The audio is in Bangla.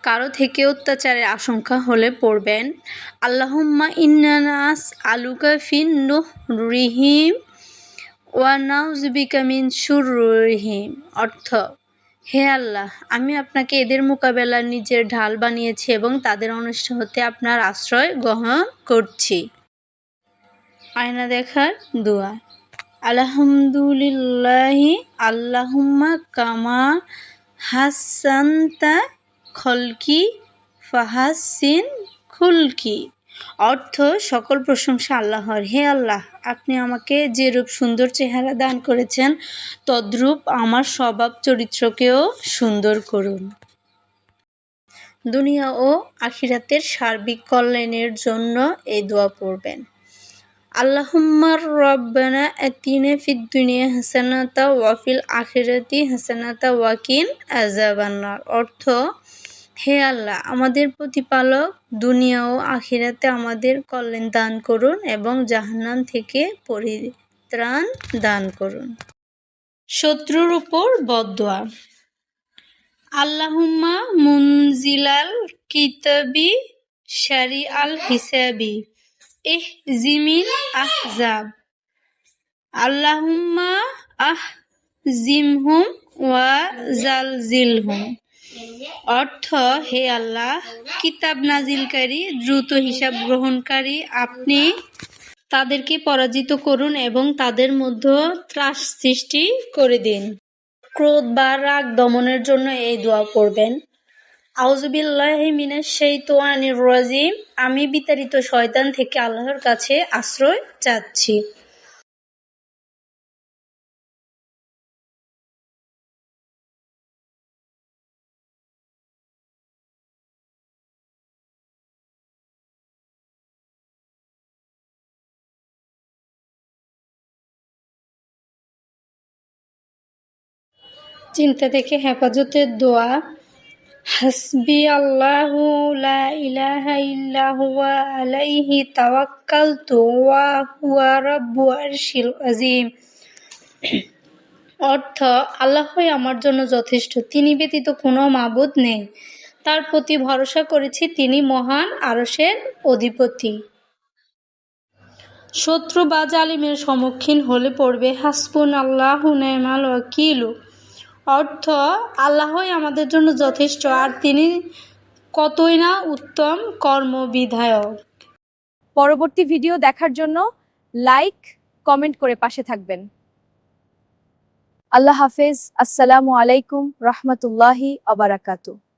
কারো থেকে অত্যাচারের আশঙ্কা হলে পড়বেন আল্লাহুম্মা ইন্না নাসআলুকা ফিন নুহরিহিম ওয়া নাউযুবিকা মিন শুরুরিহিম। অর্থ, হে আল্লাহ, আমি আপনাকে এদের মোকাবেলার নিজের ঢাল বানিয়েছি এবং তাদের অনিষ্ট হতে আপনার আশ্রয় গ্রহণ করছি। আয়না দেখার দোয়া। আলহামদুলিল্লাহি আল্লাহুম্মা কামা হাসানতা খলকি ফাহাসিন খুলকি। অর্থ, সকল প্রশংসা আল্লাহর। হে আল্লাহ, আপনি আমাকে যেরূপ সুন্দর চেহারা দান করেছেন তদ্রূপ আমার স্বভাব চরিত্রকেও সুন্দর করুন। দুনিয়া ও আখিরাতের সার্বিক কল্যাণের জন্য এই দোয়া পড়বেন। আল্লাহুম্মা রব্বানা আতিনা ফিদ দুনিয়া হাসানাতা ওয়া ফিল আখিরাতি হাসানাতা ওয়া কিনা আযাবান্নার। অর্থ, হে আল্লাহ, আমাদের প্রতিপালক, দুনিয়া ও আখিরাতে আমাদের কল্যাণ দান করুন এবং জাহান্নাম থেকে পরিত্রাণ দান করুন। শত্রুর উপর বদদোয়া। আল্লাহুম্মা মুনজিলাল কিতাবি শারিআল হিসাবি ইহজিমিল আহজাব। আল্লাহুম্মা আহজিমহুম ওয়া জালজিলহুম। অর্থ, হে আল্লাহ, কিতাব নাজিলকারী, দ্রুত হিসাব গ্রহণকারী, আপনি তাদেরকে পরাজিত করুন এবং তাদের মধ্যে ত্রাস সৃষ্টি করে দিন। ক্রোধ বা রাগ দমনের জন্য এই দোয়া পড়বেন। আউযুবিল্লাহি মিনাশ শাইতানির রাজিম। আমি বিতাড়িত শয়তান থেকে আল্লাহর কাছে আশ্রয় চাচ্ছি। চিন্তা থেকে হেফাজতের দোয়া। হাসবি আল্লাহু লা ইলাহা ইল্লা হুয়া আলাইহি তাওয়াক্কালতু ওয়া হুয়া রাব্বুল আরশিল আযীম। অর্থ, আল্লাহই আমার জন্য যথেষ্ট, তিনি ব্যতীত কোনো মাবুদ নেই, তার প্রতি ভরসা করেছি, তিনি মহান আরশের অধিপতি। শত্রু বা জালিমের সম্মুখীন হলে পড়বে হাসবুনাল্লাহু নি'মাল ওয়াকিল। অর্থ, আল্লাহই আমাদের জন্য যথেষ্ট আর তিনি কতই না উত্তম কর্মবিধায়ক। পরবর্তী ভিডিও দেখার জন্য লাইক, কমেন্ট করে পাশে থাকবেন। আল্লাহ হাফেজ। আসসালামু আলাইকুম রহমতুল্লাহি ওয়া বারাকাতুহু।